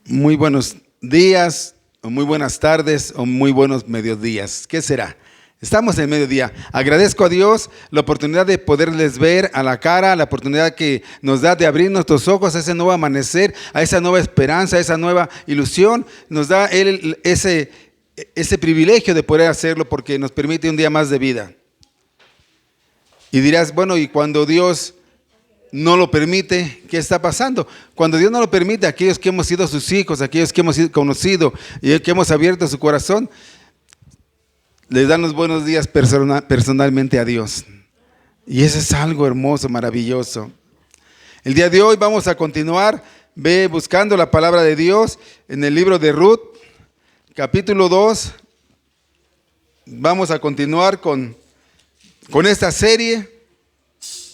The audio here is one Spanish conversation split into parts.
Muy buenos días, o muy buenas tardes, o muy buenos mediodías. ¿Qué será? Estamos en mediodía. Agradezco a Dios la oportunidad de poderles ver a la cara, la oportunidad que nos da de abrir nuestros ojos a ese nuevo amanecer, a esa nueva esperanza, a esa nueva ilusión. Nos da Él ese privilegio de poder hacerlo porque nos permite un día más de vida. Y dirás, bueno, y cuando Dios no lo permite, ¿qué está pasando? Cuando Dios no lo permite, aquellos que hemos sido sus hijos, aquellos que hemos conocido y que hemos abierto su corazón, les dan los buenos días personalmente a Dios. Y eso es algo hermoso, maravilloso. El día de hoy vamos a continuar buscando la palabra de Dios en el libro de Ruth, capítulo 2. Vamos a continuar con esta serie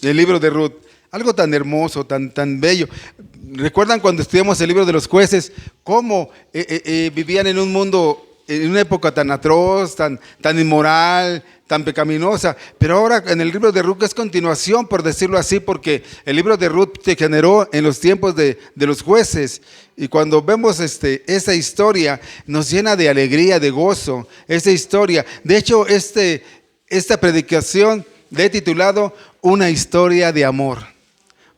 del libro de Ruth. Algo tan hermoso, tan bello. ¿Recuerdan cuando estudiamos el libro de los jueces, cómo vivían en un mundo, en una época tan atroz, tan inmoral, tan pecaminosa? Pero ahora en el libro de Ruth es continuación, por decirlo así, porque el libro de Ruth se generó en los tiempos de los jueces. Y cuando vemos esta historia, nos llena de alegría, de gozo, esta historia. De hecho, esta predicación le he titulado Una historia de amor.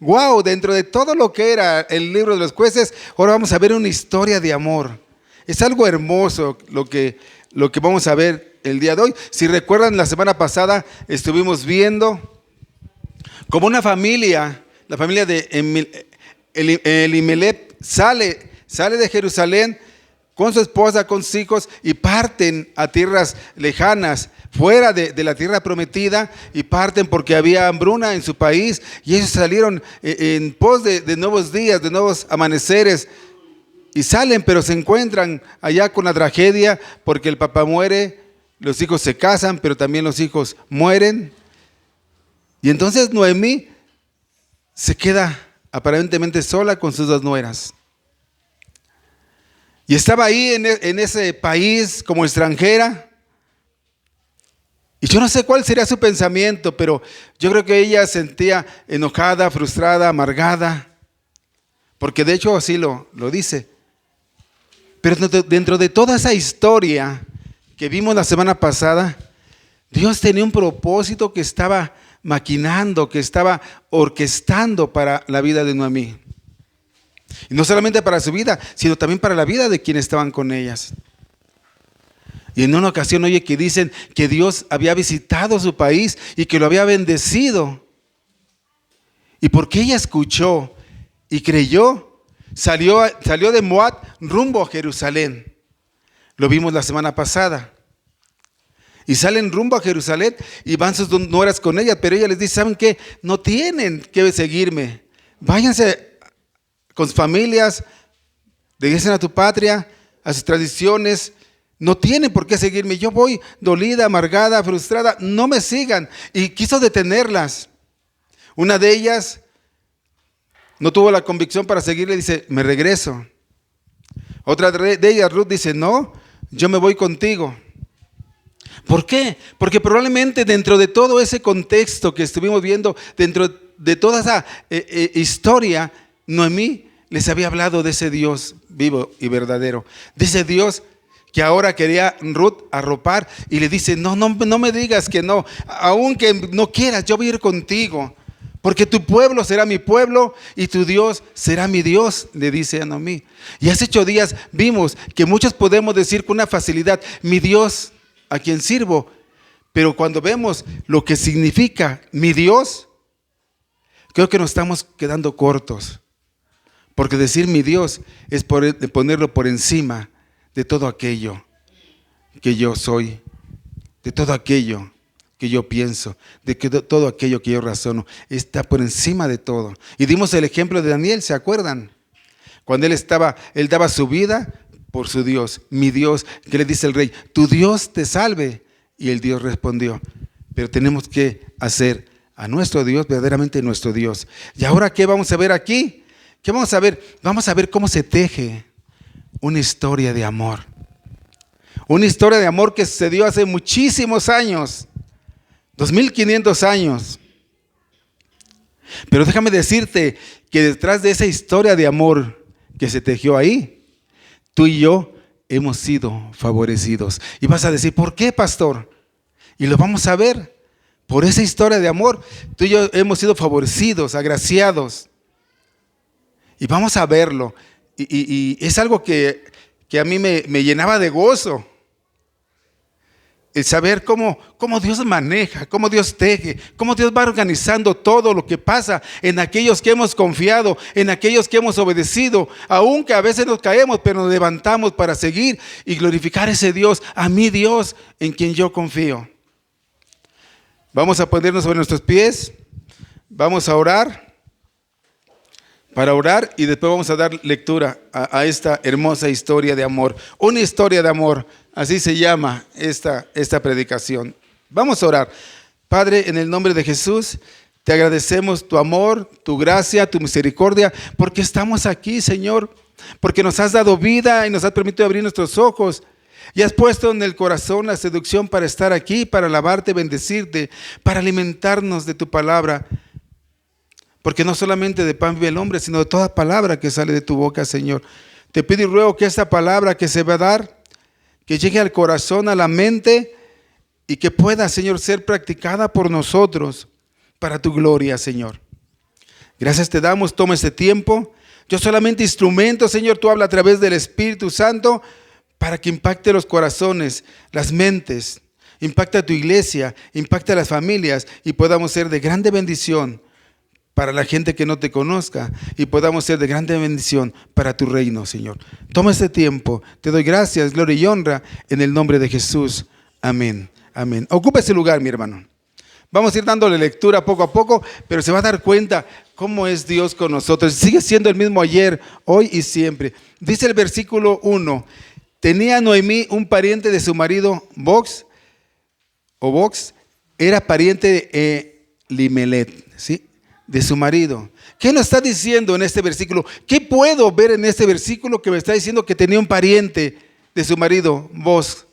Wow, dentro de todo lo que era el libro de los jueces, ahora vamos a ver una historia de amor. Es algo hermoso lo que vamos a ver el día de hoy. Si recuerdan, la semana pasada estuvimos viendo como una familia, la familia de Elimelech sale de Jerusalén con su esposa, con sus hijos, y parten a tierras lejanas, fuera de la tierra prometida, y parten porque había hambruna en su país, y ellos salieron en pos de nuevos días, de nuevos amaneceres, y salen, pero se encuentran allá con la tragedia, porque el papá muere, los hijos se casan, pero también los hijos mueren, y entonces Noemí se queda aparentemente sola con sus dos nueras. Y estaba ahí en ese país como extranjera. Y yo no sé cuál sería su pensamiento, pero yo creo que ella sentía enojada, frustrada, amargada. Porque de hecho así lo dice. Pero dentro de toda esa historia que vimos la semana pasada, Dios tenía un propósito que estaba maquinando, que estaba orquestando para la vida de Noemí. Y no solamente para su vida, sino también para la vida de quienes estaban con ellas. Y en una ocasión oye que dicen que Dios había visitado su país y que lo había bendecido. Y porque ella escuchó y creyó, salió de Moab rumbo a Jerusalén. Lo vimos la semana pasada. Y salen rumbo a Jerusalén y van sus nueras con ella, pero ella les dice, ¿saben qué? No tienen que seguirme. Váyanse con sus familias, regresen a tu patria, a sus tradiciones. No tienen por qué seguirme. Yo voy dolida, amargada, frustrada. No me sigan. Y quiso detenerlas. Una de ellas no tuvo la convicción para seguirle. Dice, me regreso. Otra de ellas, Ruth, dice, no, yo me voy contigo. ¿Por qué? Porque probablemente dentro de todo ese contexto que estuvimos viendo, dentro de toda esa historia, Noemí les había hablado de ese Dios vivo y verdadero. De ese Dios que ahora quería Ruth arropar y le dice, no me digas que no, aunque no quieras, yo voy a ir contigo, porque tu pueblo será mi pueblo y tu Dios será mi Dios, le dice a Noemí. Y hace 8 días vimos que muchos podemos decir con una facilidad, mi Dios a quien sirvo, pero cuando vemos lo que significa mi Dios, creo que nos estamos quedando cortos, porque decir mi Dios es ponerlo por encima de todo aquello que yo soy, de todo aquello que yo pienso, de todo aquello que yo razono, está por encima de todo. Y dimos el ejemplo de Daniel, ¿se acuerdan? Cuando él daba su vida por su Dios, mi Dios, que le dice el rey, tu Dios te salve. Y el Dios respondió, pero tenemos que hacer a nuestro Dios verdaderamente nuestro Dios. ¿Y ahora qué vamos a ver aquí? ¿Qué vamos a ver? Vamos a ver cómo se teje una historia de amor. Una historia de amor que sucedió hace muchísimos años, 2500 años. Pero déjame decirte que detrás de esa historia de amor que se tejió ahí, tú y yo hemos sido favorecidos. Y vas a decir, ¿por qué, pastor? Y lo vamos a ver. Por esa historia de amor, tú y yo hemos sido favorecidos, agraciados. Y vamos a verlo. Y es algo que a mí me llenaba de gozo. El saber cómo Dios maneja, cómo Dios teje, cómo Dios va organizando todo lo que pasa en aquellos que hemos confiado, en aquellos que hemos obedecido, aunque a veces nos caemos, pero nos levantamos para seguir y glorificar a ese Dios, a mi Dios en quien yo confío. Vamos a ponernos sobre nuestros pies, vamos a orar, para orar y después vamos a dar lectura a esta hermosa historia de amor. Una historia de amor, así se llama esta predicación. Vamos a orar. Padre, en el nombre de Jesús, te agradecemos tu amor, tu gracia, tu misericordia, porque estamos aquí, Señor, porque nos has dado vida y nos has permitido abrir nuestros ojos. Y has puesto en el corazón la seducción para estar aquí, para alabarte, bendecirte, para alimentarnos de tu palabra. Porque no solamente de pan vive el hombre, sino de toda palabra que sale de tu boca, Señor. Te pido y ruego que esta palabra que se va a dar, que llegue al corazón, a la mente, y que pueda, Señor, ser practicada por nosotros para tu gloria, Señor. Gracias te damos, toma este tiempo. Yo solamente instrumento, Señor, tú habla a través del Espíritu Santo para que impacte los corazones, las mentes, impacta a tu iglesia, impacta a las familias y podamos ser de grande bendición para la gente que no te conozca y podamos ser de grande bendición para tu reino, Señor. Toma este tiempo, te doy gracias, gloria y honra en el nombre de Jesús. Amén, amén. Ocupa ese lugar, mi hermano. Vamos a ir dándole lectura poco a poco, pero se va a dar cuenta cómo es Dios con nosotros. Sigue siendo el mismo ayer, hoy y siempre. Dice el versículo 1, tenía Noemí un pariente de su marido Boz, era pariente de Elimelec, ¿sí? De su marido. ¿Qué nos está diciendo en este versículo? ¿Qué puedo ver en este versículo que me está diciendo que tenía un pariente de su marido, Boz?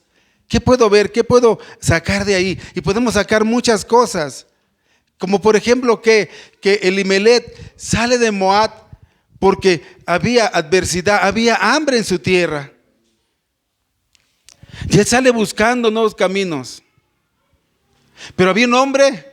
¿Qué puedo ver? ¿Qué puedo sacar de ahí? Y podemos sacar muchas cosas. Como por ejemplo que Elimelec sale de Moab porque había adversidad, había hambre en su tierra. Y él sale buscando nuevos caminos. Pero había un hombre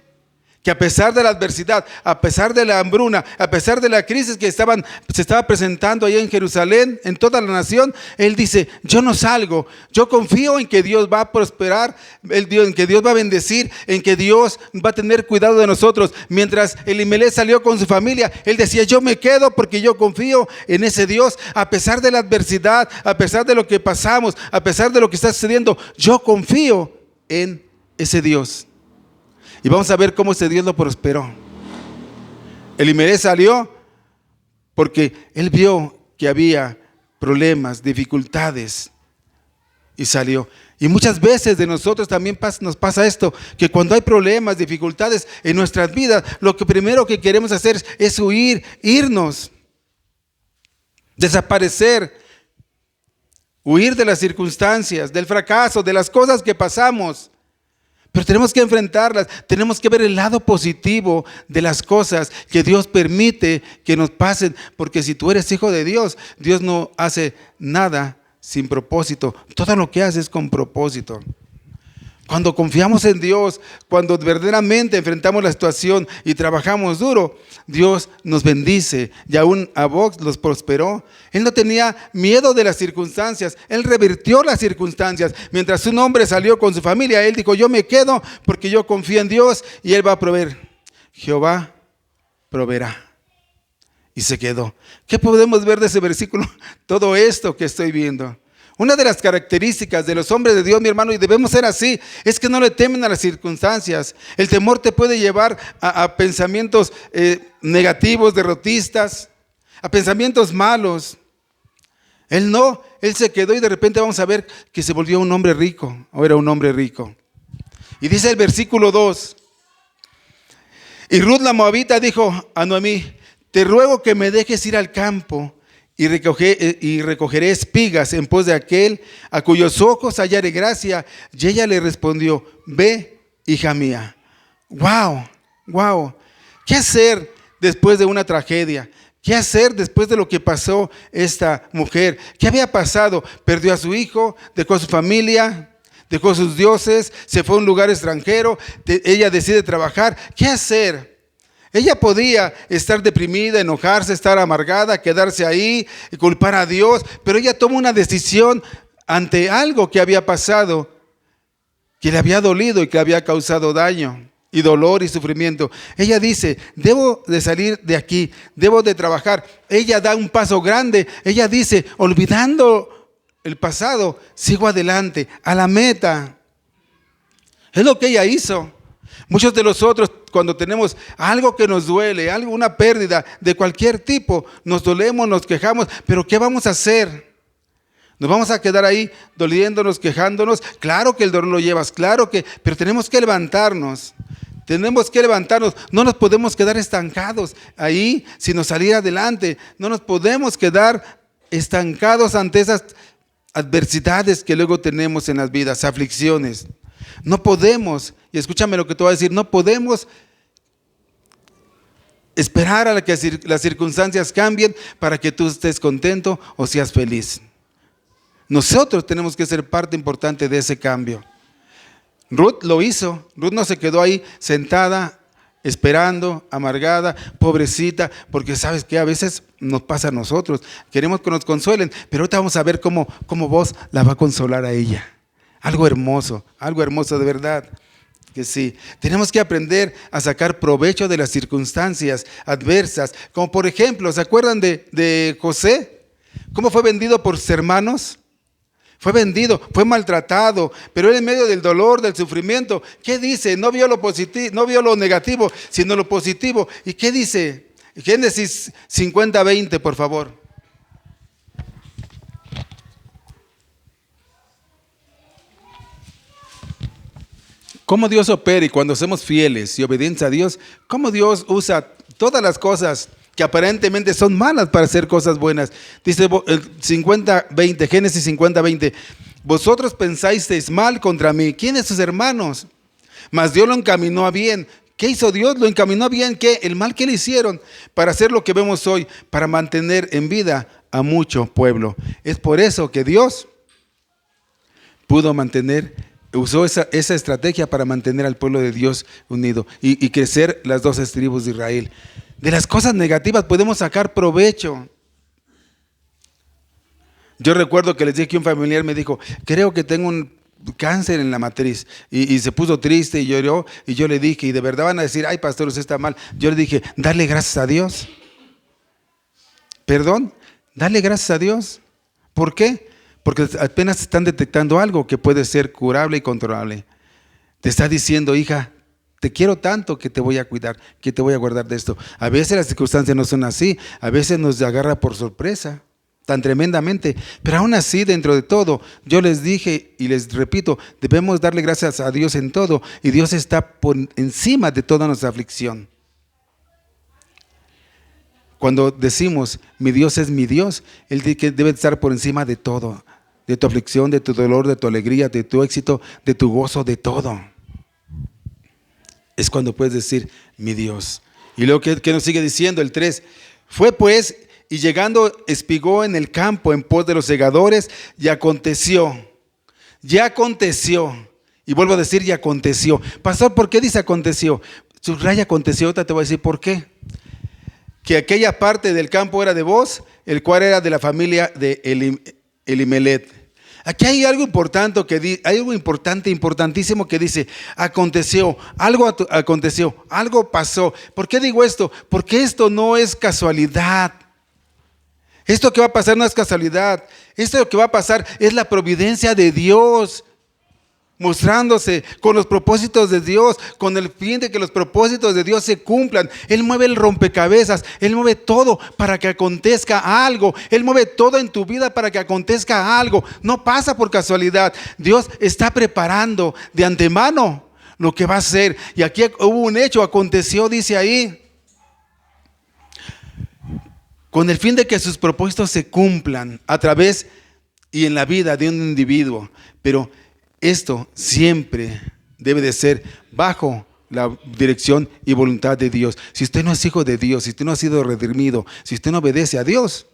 que a pesar de la adversidad, a pesar de la hambruna, a pesar de la crisis que se estaba presentando allá en Jerusalén, en toda la nación, él dice, yo no salgo, yo confío en que Dios va a prosperar, en que Dios va a bendecir, en que Dios va a tener cuidado de nosotros. Mientras Elimelec salió con su familia, él decía, yo me quedo porque yo confío en ese Dios, a pesar de la adversidad, a pesar de lo que pasamos, a pesar de lo que está sucediendo, yo confío en ese Dios. Y vamos a ver cómo ese Dios lo prosperó. Elimelec salió porque él vio que había problemas, dificultades y salió. Y muchas veces de nosotros también nos pasa esto, que cuando hay problemas, dificultades en nuestras vidas, lo que primero que queremos hacer es huir, irnos, desaparecer, huir de las circunstancias, del fracaso, de las cosas que pasamos. Pero tenemos que enfrentarlas, tenemos que ver el lado positivo de las cosas que Dios permite que nos pasen, porque si tú eres hijo de Dios, Dios no hace nada sin propósito, todo lo que hace es con propósito. Cuando confiamos en Dios, cuando verdaderamente enfrentamos la situación y trabajamos duro, Dios nos bendice y aún a Boz los prosperó. Él no tenía miedo de las circunstancias, él revirtió las circunstancias. Mientras un hombre salió con su familia, él dijo, yo me quedo porque yo confío en Dios y él va a proveer. Jehová proveerá. Y se quedó. ¿Qué podemos ver de ese versículo? Todo esto que estoy viendo. Una de las características de los hombres de Dios, mi hermano, y debemos ser así, es que no le temen a las circunstancias. El temor te puede llevar a pensamientos negativos, derrotistas, a pensamientos malos. Él no, él se quedó y de repente vamos a ver que se volvió un hombre rico, o era un hombre rico. Y dice el versículo 2, y Ruth la moabita dijo a Noemí, te ruego que me dejes ir al campo y recogeré espigas en pos de aquel a cuyos ojos hallaré gracia. Y ella le respondió, ve, hija mía. Wow. ¿Qué hacer después de una tragedia? ¿Qué hacer después de lo que pasó esta mujer? ¿Qué había pasado? Perdió a su hijo, dejó a su familia, dejó a sus dioses, se fue a un lugar extranjero, ella decide trabajar. ¿Qué hacer? Ella podía estar deprimida, enojarse, estar amargada, quedarse ahí y culpar a Dios, pero ella toma una decisión ante algo que había pasado, que le había dolido y que le había causado daño y dolor y sufrimiento. Ella dice, debo de salir de aquí, debo de trabajar. Ella da un paso grande. Ella dice, olvidando el pasado, sigo adelante, a la meta. Es lo que ella hizo. Muchos de nosotros, cuando tenemos algo que nos duele, una pérdida de cualquier tipo, nos dolemos, nos quejamos, pero ¿qué vamos a hacer? ¿Nos vamos a quedar ahí doliéndonos, quejándonos? Claro que el dolor lo llevas, pero tenemos que levantarnos. Tenemos que levantarnos. No nos podemos quedar estancados ahí, sino salir adelante. No nos podemos quedar estancados ante esas adversidades que luego tenemos en las vidas, aflicciones. No podemos, y escúchame lo que te voy a decir, no podemos esperar a que las circunstancias cambien para que tú estés contento o seas feliz. Nosotros tenemos que ser parte importante de ese cambio. Ruth lo hizo. Ruth no se quedó ahí sentada, esperando, amargada, pobrecita, porque sabes que a veces nos pasa a nosotros. Queremos que nos consuelen, pero ahorita vamos a ver cómo vos la va a consolar a ella. Algo hermoso de verdad. Que sí, tenemos que aprender a sacar provecho de las circunstancias adversas. Como por ejemplo, ¿se acuerdan de José? ¿Cómo fue vendido por sus hermanos? Fue vendido, fue maltratado, pero él en medio del dolor, del sufrimiento, ¿qué dice? No vio lo positivo, no vio lo negativo, sino lo positivo. ¿Y qué dice? Génesis 50:20, por favor. Cómo Dios opera y cuando somos fieles y obedientes a Dios, cómo Dios usa todas las cosas que aparentemente son malas para hacer cosas buenas. Dice 50:20, Génesis 50:20, vosotros pensasteis mal contra mí. ¿Quiénes sus hermanos? Mas Dios lo encaminó a bien. ¿Qué hizo Dios? Lo encaminó a bien. ¿Qué? El mal que le hicieron para hacer lo que vemos hoy, para mantener en vida a mucho pueblo. Es por eso que Dios pudo usó esa estrategia para mantener al pueblo de Dios unido y crecer las 12 tribus de Israel. De las cosas negativas podemos sacar provecho. Yo recuerdo que les dije que un familiar me dijo, creo que tengo un cáncer en la matriz, y se puso triste y lloró, y yo le dije, y de verdad van a decir, ay pastor, usted está mal. Yo le dije, darle gracias a Dios. Perdón, darle gracias a Dios. ¿Por qué? Porque apenas están detectando algo que puede ser curable y controlable. Te está diciendo, hija, te quiero tanto que te voy a cuidar, que te voy a guardar de esto. A veces las circunstancias no son así, a veces nos agarra por sorpresa, tan tremendamente, pero aún así, dentro de todo, yo les dije y les repito, debemos darle gracias a Dios en todo, y Dios está por encima de toda nuestra aflicción. Cuando decimos, mi Dios es mi Dios, Él debe estar por encima de todo, de tu aflicción, de tu dolor, de tu alegría, de tu éxito, de tu gozo, de todo. Es cuando puedes decir, mi Dios. Y luego que nos sigue diciendo el 3, fue pues, y llegando espigó en el campo en pos de los segadores, y aconteció, y vuelvo a decir, y aconteció. Pastor, ¿por qué dice aconteció? Subraya aconteció, ahorita te voy a decir por qué. Que aquella parte del campo era de Boz, el cual era de la familia de Elimelet. Aquí hay algo importante importantísimo que dice, aconteció, algo pasó. ¿Por qué digo esto? Porque esto no es casualidad. Esto que va a pasar no es casualidad. Esto que va a pasar es la providencia de Dios, mostrándose con los propósitos de Dios, con el fin de que los propósitos de Dios se cumplan. Él mueve el rompecabezas, Él mueve todo para que acontezca algo. Él mueve todo en tu vida para que acontezca algo. No pasa por casualidad. Dios está preparando de antemano lo que va a hacer. Y aquí hubo un hecho, aconteció, dice ahí, con el fin de que sus propósitos se cumplan a través y en la vida de un individuo. Pero esto siempre debe de ser bajo la dirección y voluntad de Dios. Si usted no es hijo de Dios, si usted no ha sido redimido, si usted no obedece a Dios,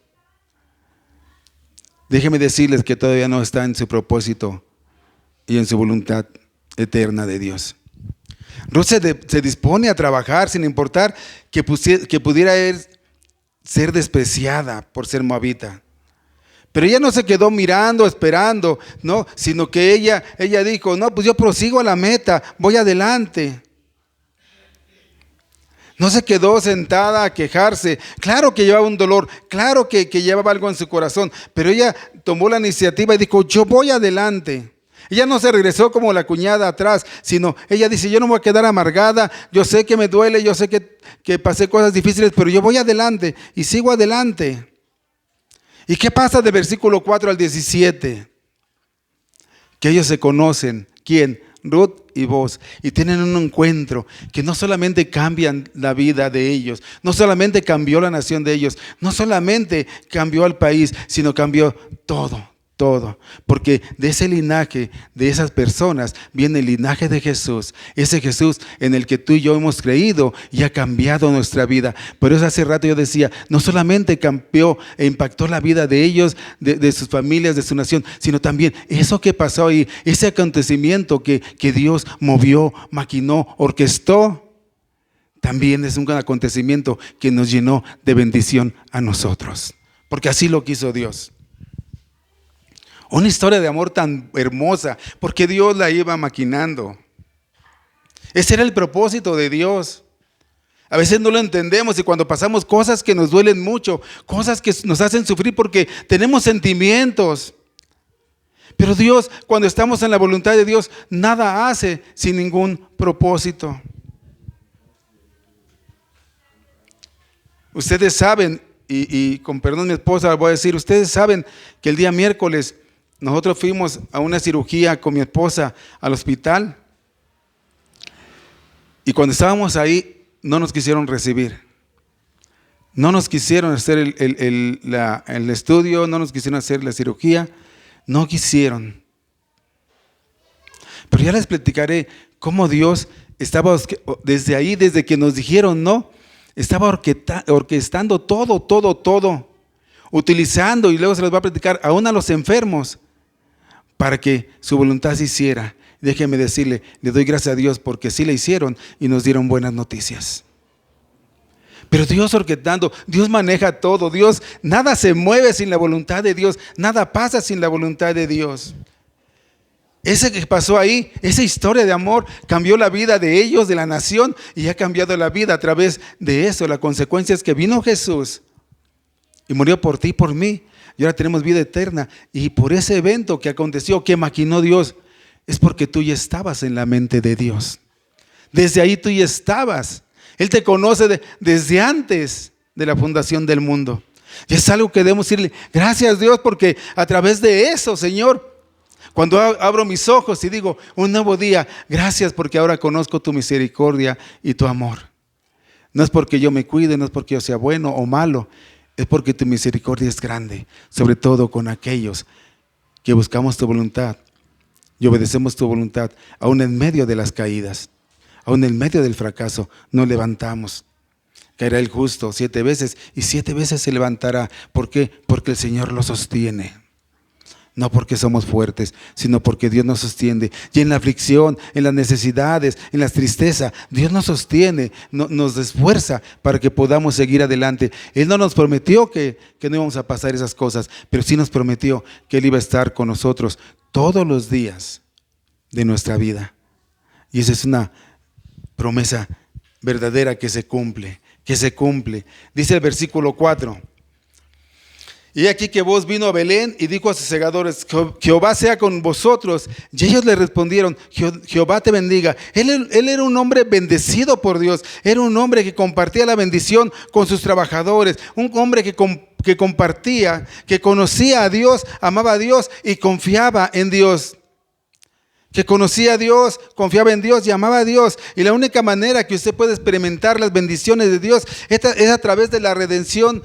déjeme decirles que todavía no está en su propósito y en su voluntad eterna de Dios. Ruth se dispone a trabajar sin importar que pudiera ser despreciada por ser moabita. Pero ella no se quedó mirando, esperando, no, sino que ella dijo, no, pues yo prosigo a la meta, voy adelante. No se quedó sentada a quejarse. Claro que llevaba un dolor, claro que llevaba algo en su corazón, pero ella tomó la iniciativa y dijo, yo voy adelante. Ella no se regresó como la cuñada atrás, sino ella dice, yo no me voy a quedar amargada, yo sé que me duele, yo sé que pasé cosas difíciles, pero yo voy adelante y sigo adelante. ¿Y qué pasa de versículo 4 al 17? Que ellos se conocen. ¿Quién? Ruth y Boaz. Y tienen un encuentro que no solamente cambian la vida de ellos, no solamente cambió la nación de ellos, no solamente cambió al país, sino cambió todo. Porque de ese linaje, de esas personas, viene el linaje de Jesús. Ese Jesús en el que tú y yo hemos creído y ha cambiado nuestra vida. Por eso hace rato yo decía, no solamente cambió e impactó la vida de ellos, de sus familias, de su nación, sino también eso que pasó ahí, ese acontecimiento que Dios movió, maquinó, orquestó, también es un acontecimiento que nos llenó de bendición a nosotros. Porque así lo quiso Dios. Una historia de amor tan hermosa, porque Dios la iba maquinando. Ese era el propósito de Dios. A veces no lo entendemos y cuando pasamos cosas que nos duelen mucho, cosas que nos hacen sufrir porque tenemos sentimientos. Pero Dios, cuando estamos en la voluntad de Dios, nada hace sin ningún propósito. Ustedes saben, y con perdón mi esposa voy a decir, ustedes saben que el día miércoles nosotros fuimos a una cirugía con mi esposa al hospital y cuando estábamos ahí no nos quisieron recibir. No nos quisieron hacer el estudio, no nos quisieron hacer la cirugía, no quisieron. Pero ya les platicaré cómo Dios estaba desde ahí, desde que nos dijeron no, estaba orquestando todo, utilizando, y luego se les va a platicar aún a los enfermos, para que su voluntad se hiciera. Déjeme decirle, le doy gracias a Dios porque sí le hicieron y nos dieron buenas noticias. Pero Dios orquestando, Dios maneja todo, Dios, nada se mueve sin la voluntad de Dios, nada pasa sin la voluntad de Dios. Ese que pasó ahí, esa historia de amor cambió la vida de ellos, de la nación, y ha cambiado la vida a través de eso. La consecuencia es que vino Jesús y murió por ti y por mí. Y ahora tenemos vida eterna. Y por ese evento que aconteció, que maquinó Dios, es porque tú ya estabas en la mente de Dios. Desde ahí tú ya estabas. Él te conoce desde antes de la fundación del mundo. Y es algo que debemos decirle, gracias Dios, porque a través de eso, Señor, cuando abro mis ojos y digo, un nuevo día, gracias porque ahora conozco tu misericordia y tu amor. No es porque yo me cuide, no es porque yo sea bueno o malo, es porque tu misericordia es grande, sobre todo con aquellos que buscamos tu voluntad y obedecemos tu voluntad, aún en medio de las caídas, aún en medio del fracaso, nos levantamos. Caerá el justo 7 veces y 7 veces se levantará. ¿Por qué? Porque el Señor lo sostiene. No porque somos fuertes, sino porque Dios nos sostiene. Y en la aflicción, en las necesidades, en las tristezas, Dios nos sostiene, nos esfuerza para que podamos seguir adelante. Él no nos prometió que no íbamos a pasar esas cosas, pero sí nos prometió que Él iba a estar con nosotros todos los días de nuestra vida. Y esa es una promesa verdadera que se cumple, Dice el versículo 4. Y aquí que Boaz vino a Belén y dijo a sus segadores, Jehová sea con vosotros. Y ellos le respondieron, Jehová te bendiga. Él era un hombre bendecido por Dios. Era un hombre que compartía la bendición con sus trabajadores. Un hombre que compartía, que conocía a Dios, amaba a Dios y confiaba en Dios. Que conocía a Dios, confiaba en Dios y amaba a Dios. Y la única manera que usted puede experimentar las bendiciones de Dios es a través de la redención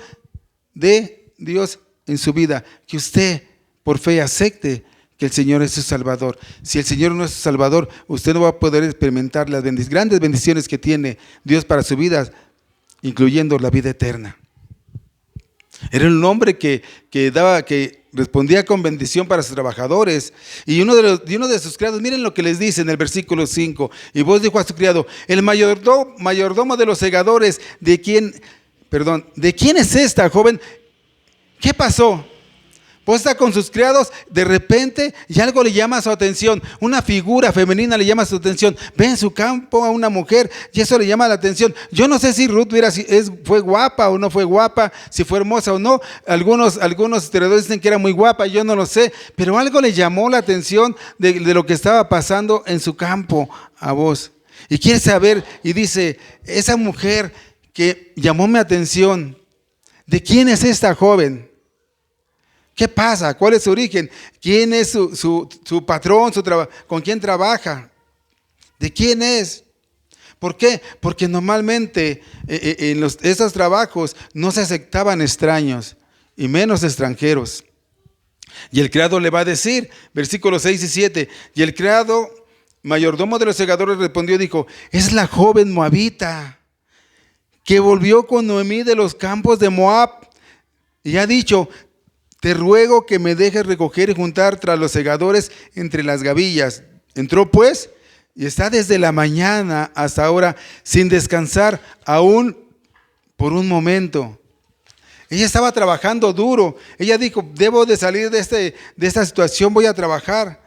de Dios en su vida, que usted por fe acepte que el Señor es su Salvador. Si el Señor no es su Salvador, usted no va a poder experimentar las grandes bendiciones que tiene Dios para su vida, incluyendo la vida eterna. Era un hombre que respondía con bendición para sus trabajadores. Y uno de sus criados, miren lo que les dice en el versículo 5. Y vos dijo a su criado: el mayordomo de los segadores, ¿de quién es esta joven? ¿Qué pasó? Pues está con sus criados, de repente, y algo le llama su atención. Una figura femenina le llama su atención. Ve en su campo a una mujer y eso le llama la atención. Yo no sé si Ruth fue guapa o no fue guapa, si fue hermosa o no. Algunos historiadores dicen que era muy guapa, yo no lo sé. Pero algo le llamó la atención de lo que estaba pasando en su campo a Booz. Y quiere saber, y dice: esa mujer que llamó mi atención, ¿de quién es esta joven? ¿Qué pasa? ¿Cuál es su origen? ¿Quién es su patrón? ¿Con quién trabaja? ¿De quién es? ¿Por qué? Porque normalmente en esos trabajos no se aceptaban extraños y menos extranjeros. Y el criado le va a decir, versículos 6 y 7, y el criado mayordomo de los segadores respondió y dijo: es la joven moabita que volvió con Noemí de los campos de Moab y ha dicho: te ruego que me dejes recoger y juntar tras los segadores entre las gavillas. Entró pues y está desde la mañana hasta ahora sin descansar aún por un momento. Ella estaba trabajando duro. Ella dijo: debo de salir de esta situación, voy a trabajar.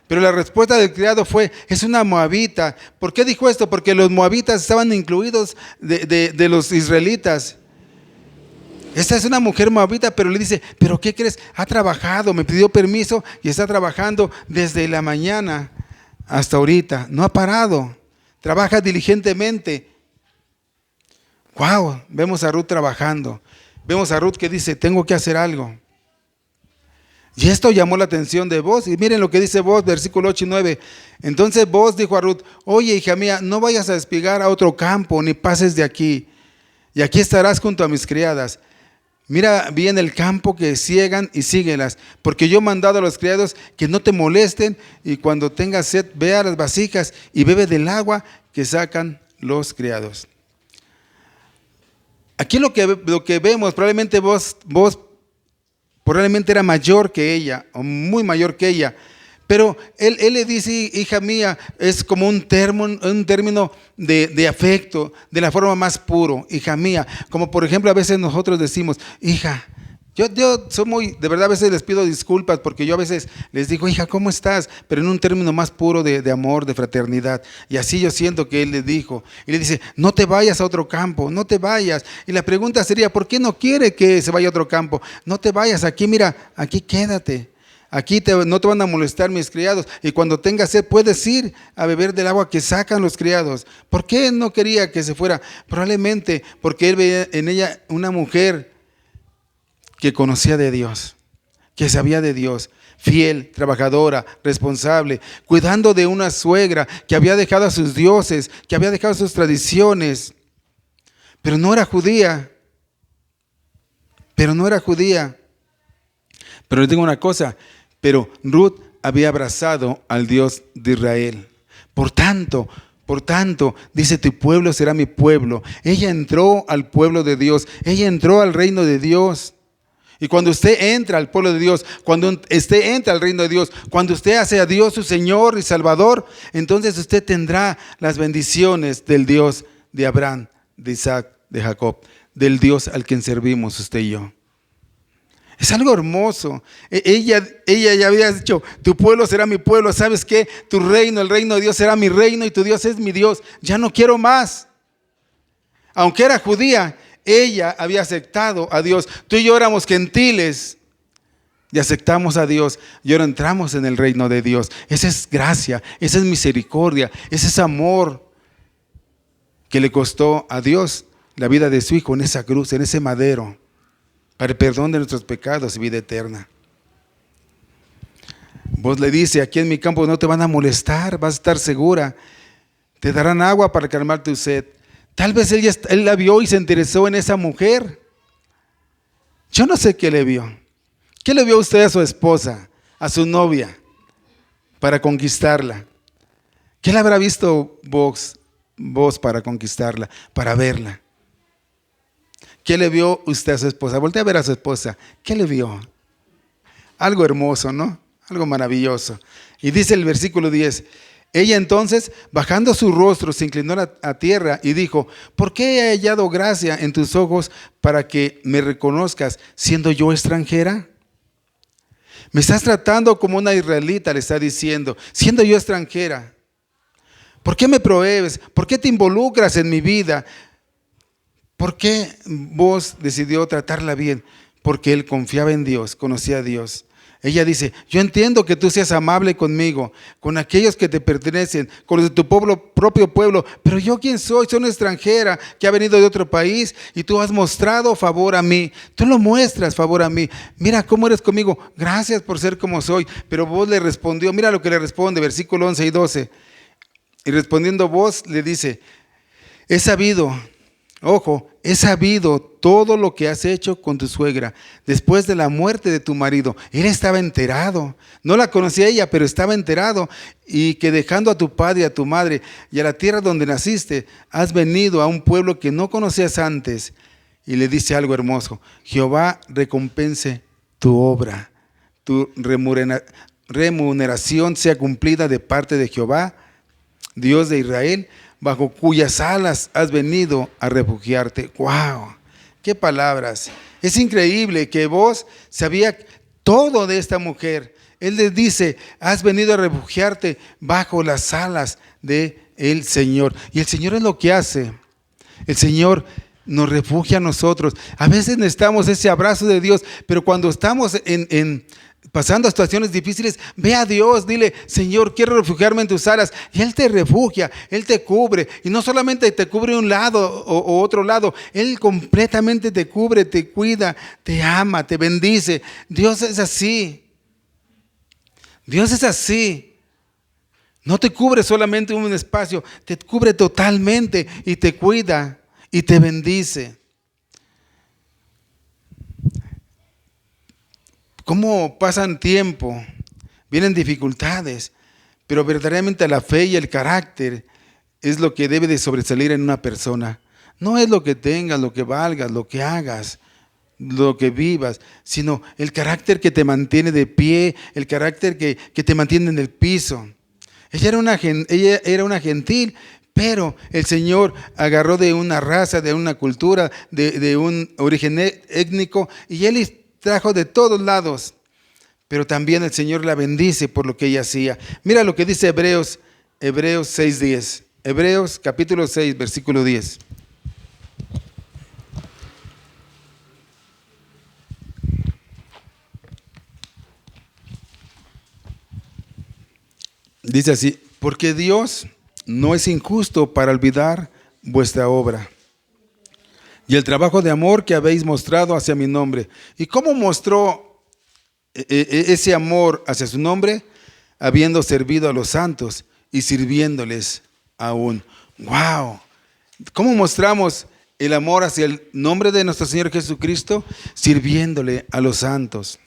Pero la respuesta del criado fue: es una moabita. ¿Por qué dijo esto? Porque los moabitas estaban incluidos de los israelitas. Esta es una mujer moabita, pero le dice: ¿pero qué crees? Ha trabajado, me pidió permiso y está trabajando desde la mañana hasta ahorita. No ha parado, trabaja diligentemente. Wow, vemos a Ruth trabajando. Vemos a Ruth que dice: tengo que hacer algo. Y esto llamó la atención de Booz. Y miren lo que dice Booz, versículo 8 y 9. Entonces Booz dijo a Ruth: oye, hija mía, no vayas a despegar a otro campo, ni pases de aquí. Y aquí estarás junto a mis criadas. Mira bien el campo que siegan y síguelas, porque yo he mandado a los criados que no te molesten, y cuando tengas sed, ve a las vasijas y bebe del agua que sacan los criados. Aquí lo que vemos, probablemente Booz probablemente era mayor que ella, o muy mayor que ella. Pero él le dice: hija mía, es como un término de afecto, de la forma más puro, hija mía. Como por ejemplo a veces nosotros decimos: hija. Yo soy de verdad, a veces les pido disculpas porque yo a veces les digo: hija, ¿cómo estás? Pero en un término más puro de amor, de fraternidad. Y así yo siento que él le dijo. Y le dice: no te vayas a otro campo, no te vayas. Y la pregunta sería: ¿por qué no quiere que se vaya a otro campo? No te vayas, aquí mira, aquí quédate. Aquí no te van a molestar mis criados, y cuando tengas sed puedes ir a beber del agua que sacan los criados. ¿Por qué no quería que se fuera? Probablemente porque él veía en ella una mujer que conocía de Dios, que sabía de Dios, fiel, trabajadora, responsable, cuidando de una suegra que había dejado a sus dioses, que había dejado sus tradiciones, pero no era judía. Pero les digo una cosa: pero Ruth había abrazado al Dios de Israel. Por tanto, dice: tu pueblo será mi pueblo. Ella entró al pueblo de Dios. Ella entró al reino de Dios. Y cuando usted entra al pueblo de Dios, cuando usted entra al reino de Dios, cuando usted hace a Dios su Señor y Salvador, entonces usted tendrá las bendiciones del Dios de Abraham, de Isaac, de Jacob, del Dios al quien servimos usted y yo. Es algo hermoso. Ella ya había dicho: tu pueblo será mi pueblo. ¿Sabes qué? Tu reino, el reino de Dios será mi reino, y tu Dios es mi Dios. Ya no quiero más. Aunque era judía, ella había aceptado a Dios. Tú y yo éramos gentiles y aceptamos a Dios, y ahora entramos en el reino de Dios. Esa es gracia, esa es misericordia, ese es amor que le costó a Dios la vida de su Hijo en esa cruz, en ese madero, para el perdón de nuestros pecados y vida eterna. Vos le dice: aquí en mi campo no te van a molestar, vas a estar segura, te darán agua para calmar tu sed. Tal vez él la vio y se interesó en esa mujer. Yo no sé qué le vio. ¿Qué le vio usted a su esposa? a su novia para conquistarla. ¿Qué le habrá visto vos para conquistarla, para verla? ¿Qué le vio usted a su esposa? Voltea a ver a su esposa. ¿Qué le vio? Algo hermoso, ¿no? Algo maravilloso. Y dice el versículo 10, ella entonces, bajando su rostro, se inclinó a tierra y dijo, ¿por qué he hallado gracia en tus ojos para que me reconozcas siendo yo extranjera? Me estás tratando como una israelita, le está diciendo, siendo yo extranjera. ¿Por qué me prohíbes? ¿Por qué te involucras en mi vida? ¿Por qué vos decidió tratarla bien? Porque él confiaba en Dios, conocía a Dios. Ella dice, yo entiendo que tú seas amable conmigo, con aquellos que te pertenecen, con los de tu propio pueblo, pero yo quién soy una extranjera que ha venido de otro país y tú has mostrado favor a mí, tú lo muestras favor a mí, mira cómo eres conmigo, gracias por ser como soy, pero vos le respondió, mira lo que le responde, versículo 11 y 12, y respondiendo vos le dice, he sabido todo lo que has hecho con tu suegra después de la muerte de tu marido. Él estaba enterado. No la conocía ella, pero estaba enterado. Y que dejando a tu padre y a tu madre y a la tierra donde naciste, has venido a un pueblo que no conocías antes. Y le dice algo hermoso. Jehová recompense tu obra. Tu remuneración sea cumplida de parte de Jehová, Dios de Israel, bajo cuyas alas has venido a refugiarte. ¡Wow! ¡Qué palabras! Es increíble que vos sabía todo de esta mujer. Él les dice, has venido a refugiarte bajo las alas del Señor. Y el Señor es lo que hace. El Señor nos refugia a nosotros. A veces necesitamos ese abrazo de Dios, pero cuando estamos pasando situaciones difíciles, ve a Dios, dile, Señor, quiero refugiarme en tus alas. Y Él te refugia, Él te cubre. Y no solamente te cubre un lado o otro lado, Él completamente te cubre, te cuida, te ama, te bendice. Dios es así. Dios es así. No te cubre solamente un espacio, te cubre totalmente y te cuida y te bendice. ¿Cómo pasan tiempo? Vienen dificultades, pero verdaderamente la fe y el carácter es lo que debe de sobresalir en una persona. No es lo que tengas, lo que valgas, lo que hagas, lo que vivas, sino el carácter que te mantiene de pie, el carácter que te mantiene en el piso. Ella era una gentil, pero el Señor agarró de una raza, de una cultura, de un origen étnico, y Él trajo de todos lados, pero también el Señor la bendice por lo que ella hacía. Mira lo que dice Hebreos 6:10. Hebreos capítulo 6, versículo 10. Dice así, porque Dios no es injusto para olvidar vuestra obra y el trabajo de amor que habéis mostrado hacia mi nombre. ¿Y cómo mostró ese amor hacia su nombre? Habiendo servido a los santos y sirviéndoles aún. ¡Wow! ¿Cómo mostramos el amor hacia el nombre de nuestro Señor Jesucristo? Sirviéndole a los santos.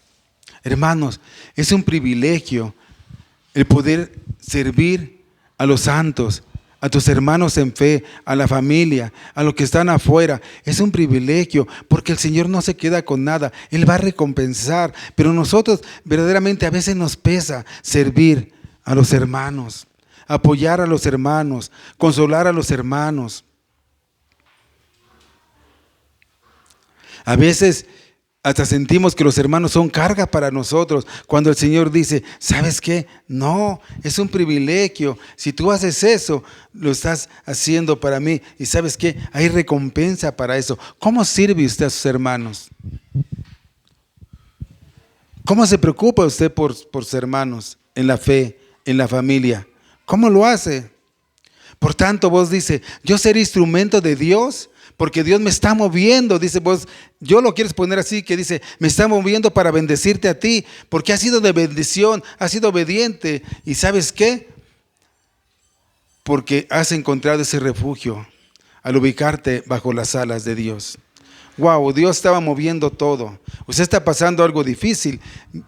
Hermanos, es un privilegio el poder servir a los santos, a tus hermanos en fe, a la familia, a los que están afuera. Es un privilegio porque el Señor no se queda con nada. Él va a recompensar. Pero nosotros verdaderamente a veces nos pesa servir a los hermanos, apoyar a los hermanos, consolar a los hermanos. A veces hasta sentimos que los hermanos son carga para nosotros, cuando el Señor dice, ¿sabes qué? No, es un privilegio. Si tú haces eso, lo estás haciendo para mí. Y ¿sabes qué? Hay recompensa para eso. ¿Cómo sirve usted a sus hermanos? ¿Cómo se preocupa usted por sus hermanos en la fe, en la familia? ¿Cómo lo hace? Por tanto, vos dice, yo seré instrumento de Dios, porque Dios me está moviendo, dice vos, yo lo quieres poner así, que dice, me está moviendo para bendecirte a ti, porque has sido de bendición, has sido obediente, y ¿sabes qué? Porque has encontrado ese refugio al ubicarte bajo las alas de Dios. wow, Dios estaba moviendo todo. Usted está pasando algo difícil,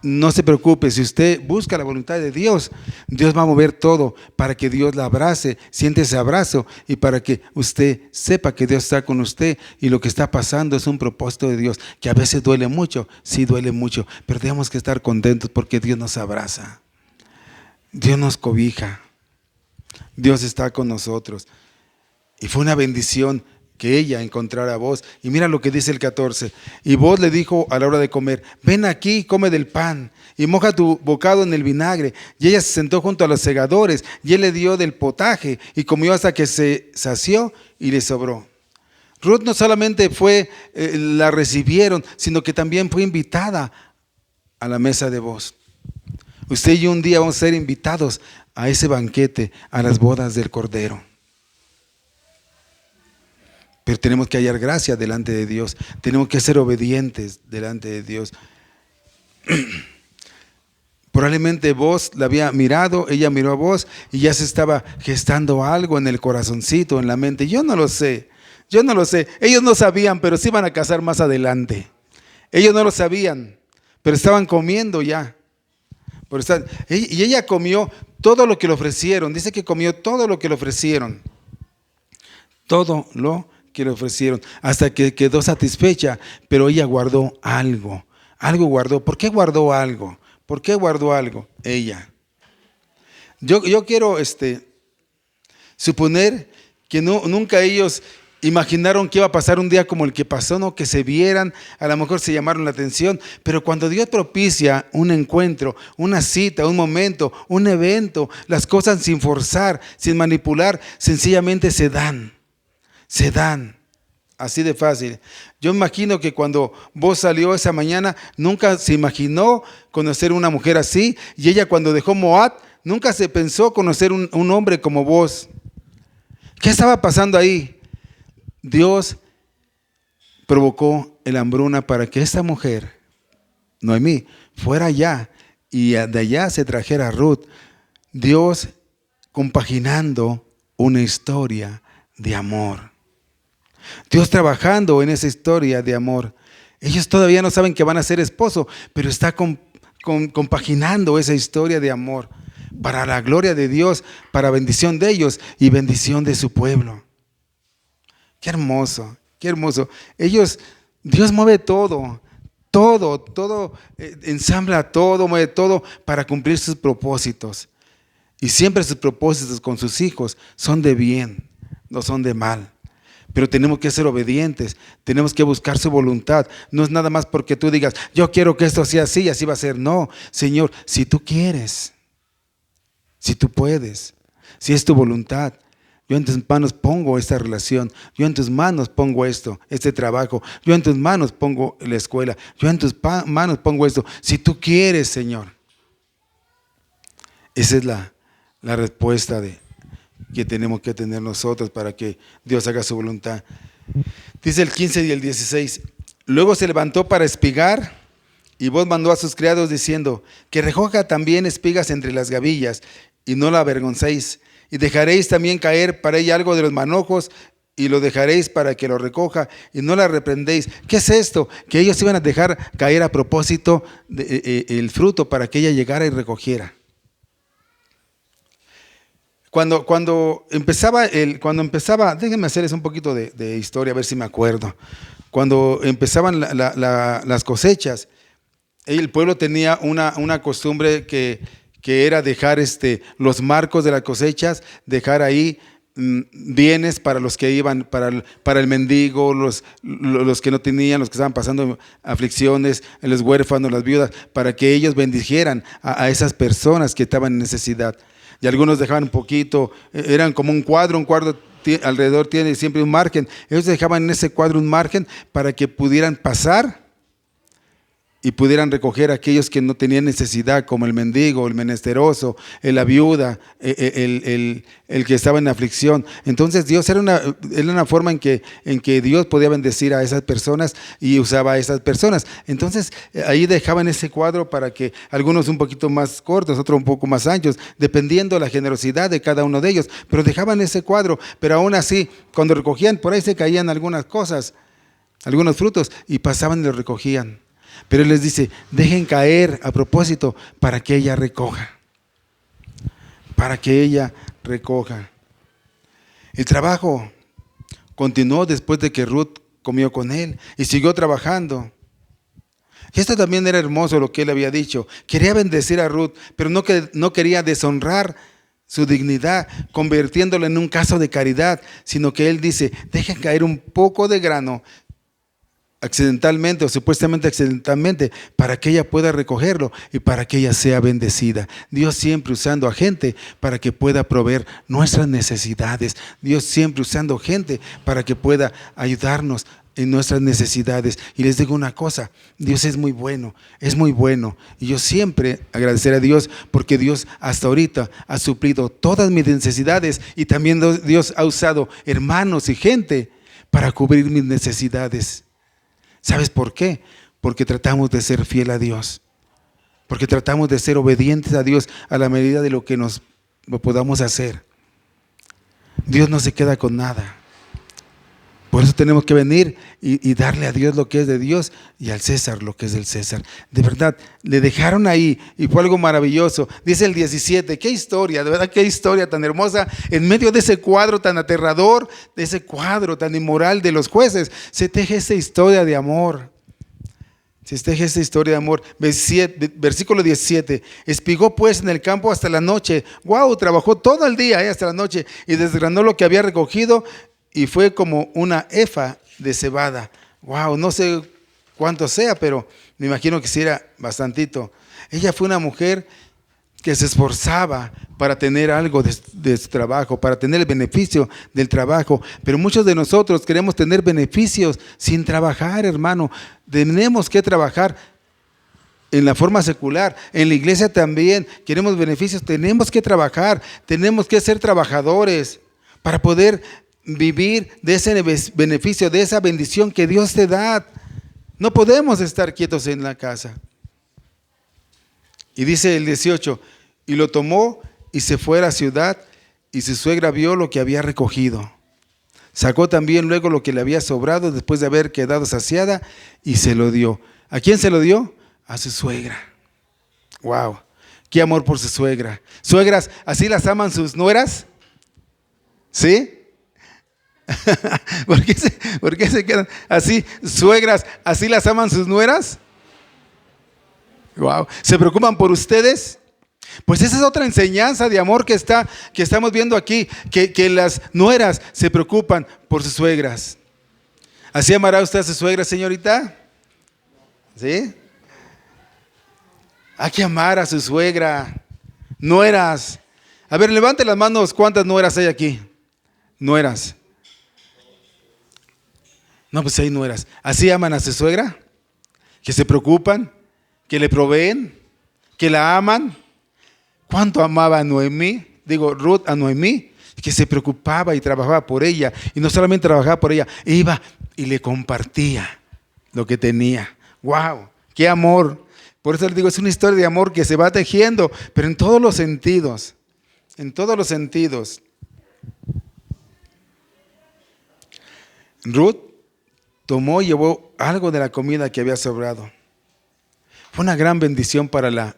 no se preocupe, si usted busca la voluntad de Dios, Dios va a mover todo para que Dios la abrace, siente ese abrazo y para que usted sepa que Dios está con usted y lo que está pasando es un propósito de Dios, que a veces duele mucho, sí duele mucho, pero tenemos que estar contentos porque Dios nos abraza, Dios nos cobija, Dios está con nosotros. Y fue una bendición que ella encontrara a Booz. Y mira lo que dice el 14. Y Booz le dijo a la hora de comer: ven aquí, come del pan y moja tu bocado en el vinagre. Y ella se sentó junto a los segadores y él le dio del potaje y comió hasta que se sació y le sobró. Ruth no solamente la recibieron, sino que también fue invitada a la mesa de Booz. Usted y yo un día vamos a ser invitados a ese banquete, a las bodas del Cordero. Pero tenemos que hallar gracia delante de Dios. Tenemos que ser obedientes delante de Dios. Probablemente Booz la había mirado, ella miró a Booz y ya se estaba gestando algo en el corazoncito, en la mente. Yo no lo sé. Ellos no sabían, pero se iban a casar más adelante. Ellos no lo sabían, pero estaban comiendo ya. Y ella comió todo lo que le ofrecieron. Dice que comió todo lo que le ofrecieron. Todo lo que le ofrecieron, hasta que quedó satisfecha, pero ella guardó algo guardó. ¿Por qué guardó algo? ¿Por qué guardó algo? Ella. Yo quiero suponer que nunca ellos imaginaron que iba a pasar un día como el que pasó, no, que se vieran, a lo mejor se llamaron la atención, pero cuando Dios propicia un encuentro, una cita, un momento, un evento, las cosas sin forzar, sin manipular, sencillamente se dan. Así de fácil. Yo imagino que cuando Booz salió esa mañana, nunca se imaginó conocer una mujer así, y ella cuando dejó Moab, nunca se pensó conocer un hombre como Booz. ¿Qué estaba pasando ahí? Dios provocó la hambruna para que esta mujer, Noemí, fuera allá y de allá se trajera a Ruth. Dios compaginando una historia de amor. Dios trabajando en esa historia de amor. Ellos todavía no saben que van a ser esposo, pero está compaginando esa historia de amor para la gloria de Dios, para bendición de ellos y bendición de su pueblo. Qué hermoso, qué hermoso. Dios mueve todo, ensambla todo, mueve todo para cumplir sus propósitos. Y siempre sus propósitos con sus hijos son de bien, no son de mal. Pero tenemos que ser obedientes, tenemos que buscar su voluntad. No es nada más porque tú digas, yo quiero que esto sea así y así va a ser. No, Señor, si tú quieres, si tú puedes, si es tu voluntad, yo en tus manos pongo esta relación, yo en tus manos pongo este trabajo, yo en tus manos pongo la escuela, yo en tus manos pongo esto. Si tú quieres, Señor. Esa es la respuesta que tenemos que tener nosotros para que Dios haga su voluntad. Dice el 15 y el 16. Luego se levantó para espigar y Booz mandó a sus criados diciendo: que recoja también espigas entre las gavillas y no la avergoncéis, y dejaréis también caer para ella algo de los manojos y lo dejaréis para que lo recoja y no la reprendéis. ¿Qué es esto? Que ellos iban a dejar caer a propósito el fruto para que ella llegara y recogiera. Cuando empezaba, déjenme hacerles un poquito de historia, a ver si me acuerdo. Cuando empezaban las cosechas, el pueblo tenía una costumbre que era dejar los marcos de las cosechas, dejar ahí bienes para los que iban, para el mendigo, los que no tenían, los que estaban pasando aflicciones, los huérfanos, las viudas, para que ellos bendijeran a esas personas que estaban en necesidad. Y algunos dejaban un poquito, eran como un cuadro alrededor tiene siempre un margen. Ellos dejaban en ese cuadro un margen para que pudieran pasar y pudieran recoger a aquellos que no tenían necesidad, como el mendigo, el menesteroso, la viuda, el que estaba en aflicción. Entonces Dios era una forma en que Dios podía bendecir a esas personas y usaba a esas personas. Entonces ahí dejaban ese cuadro para que algunos un poquito más cortos, otros un poco más anchos, dependiendo de la generosidad de cada uno de ellos, pero dejaban ese cuadro. Pero aún así, cuando recogían, por ahí se caían algunas cosas. algunos frutos, y pasaban y los recogían. Pero Él les dice, dejen caer a propósito para que ella recoja. Para que ella recoja. El trabajo continuó después de que Ruth comió con él y siguió trabajando. Y esto también era hermoso lo que él había dicho. Quería bendecir a Ruth, pero no quería deshonrar su dignidad, convirtiéndola en un caso de caridad, sino que él dice, dejen caer un poco de grano accidentalmente o supuestamente accidentalmente para que ella pueda recogerlo y para que ella sea bendecida. Dios siempre usando a gente para que pueda proveer nuestras necesidades. Dios siempre usando gente para que pueda ayudarnos en nuestras necesidades. Y les digo una cosa, Dios es muy bueno. Y yo siempre agradeceré a Dios porque Dios hasta ahorita ha suplido todas mis necesidades y también Dios ha usado hermanos y gente para cubrir mis necesidades. ¿Sabes por qué? Porque tratamos de ser fiel a Dios. Porque tratamos de ser obedientes a Dios a la medida de lo que lo podamos hacer. Dios no se queda con nada. Por eso tenemos que venir y darle a Dios lo que es de Dios y al César lo que es del César. De verdad, le dejaron ahí y fue algo maravilloso. Dice el 17, qué historia, de verdad qué historia tan hermosa. En medio de ese cuadro tan aterrador, de ese cuadro tan inmoral de los jueces, se teje esta historia de amor. Se teje esta historia de amor. Versículo 17, espigó pues en el campo hasta la noche. Wow, trabajó todo el día hasta la noche y desgranó lo que había recogido. Y fue como una efa de cebada. Wow, no sé cuánto sea, pero me imagino que sí era bastantito. Ella fue una mujer que se esforzaba para tener algo de su trabajo, para tener el beneficio del trabajo. Pero muchos de nosotros queremos tener beneficios sin trabajar, hermano. Tenemos que trabajar en la forma secular. En la iglesia también queremos beneficios. Tenemos que trabajar, tenemos que ser trabajadores para poder vivir de ese beneficio, de esa bendición que Dios te da. No podemos estar quietos en la casa. Y dice el 18, y lo tomó y se fue a la ciudad, y su suegra vio lo que había recogido. Sacó también luego lo que le había sobrado después de haber quedado saciada y se lo dio. ¿A quién se lo dio? A su suegra. Wow, qué amor por su suegra. Suegras, ¿así las aman sus nueras? ¿Sí? ¿Por qué se quedan así? Suegras, ¿así las aman sus nueras? Wow. ¿Se preocupan por ustedes? Pues esa es otra enseñanza de amor que estamos viendo aquí, que las nueras se preocupan por sus suegras. ¿Así amará usted a su suegra, señorita? ¿Sí? Hay que amar a su suegra. Nueras. A ver, levante las manos, ¿cuántas nueras hay aquí? Nueras. No, pues hay nueras. ¿Así aman a su suegra? ¿Que se preocupan? ¿Que le proveen? ¿Que la aman? ¿Cuánto amaba a Noemí? Digo, Ruth a Noemí, que se preocupaba y trabajaba por ella. Y no solamente trabajaba por ella, iba y le compartía lo que tenía. ¡Wow! ¡Qué amor! Por eso les digo, es una historia de amor que se va tejiendo, pero en todos los sentidos. En todos los sentidos. Ruth tomó y llevó algo de la comida que había sobrado. Fue una gran bendición para la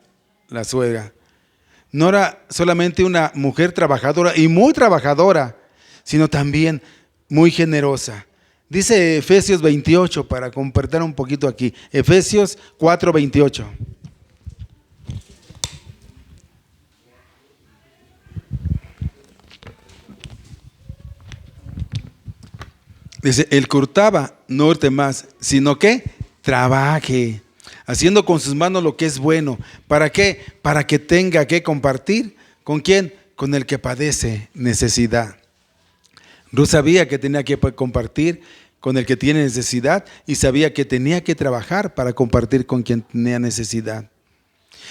suegra. No era solamente una mujer trabajadora y muy trabajadora, sino también muy generosa. Dice Efesios 28, para compartir un poquito aquí. Efesios 4:28. Dice, el que hurtaba no hurte más, sino que trabaje, haciendo con sus manos lo que es bueno. ¿Para qué? Para que tenga que compartir. ¿Con quién? Con el que padece necesidad. Ruth sabía que tenía que compartir con el que tiene necesidad y sabía que tenía que trabajar para compartir con quien tenía necesidad.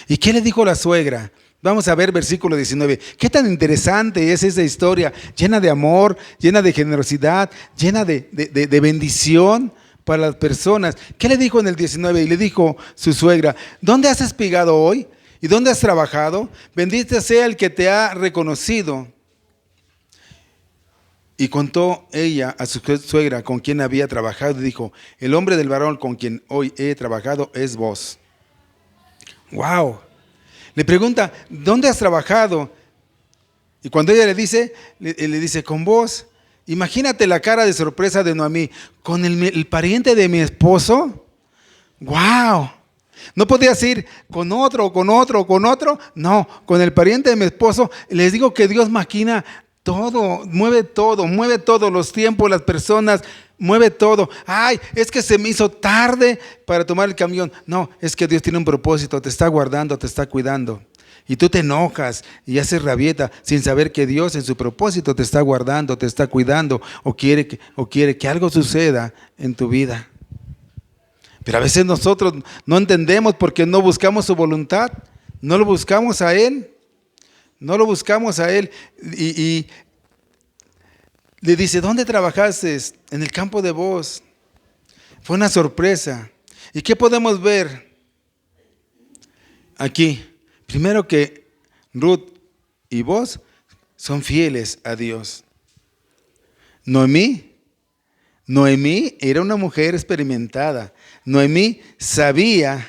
¿Y qué le dijo la suegra? Vamos a ver versículo 19. Qué tan interesante es esa historia, llena de amor, llena de generosidad, llena de bendición para las personas. ¿Qué le dijo en el 19? Y le dijo su suegra, ¿dónde has espigado hoy? ¿Y dónde has trabajado? Bendito sea el que te ha reconocido. Y contó ella a su suegra con quien había trabajado y dijo: el hombre del varón con quien hoy he trabajado es vos. ¡Wow! Le pregunta: ¿dónde has trabajado? Y cuando ella le dice, le dice: con vos. Imagínate la cara de sorpresa de Noemí. ¿Con el pariente de mi esposo? ¡Wow! No podías ir con otro, con otro, con otro. No, con el pariente de mi esposo. Les digo que Dios maquina todo, mueve todos los tiempos, las personas, mueve todo. Ay, es que se me hizo tarde para tomar el camión. No, es que Dios tiene un propósito, te está guardando, te está cuidando. Y tú te enojas y haces rabieta sin saber que Dios en su propósito te está guardando, te está cuidando o quiere que algo suceda en tu vida. Pero a veces nosotros no entendemos porque no buscamos su voluntad, no lo buscamos a Él. No lo buscamos a Él. Y le dice: ¿dónde trabajaste? En el campo de Booz. Fue una sorpresa. ¿Y qué podemos ver aquí? Primero, que Ruth y Booz son fieles a Dios. Noemí era una mujer experimentada. Noemí sabía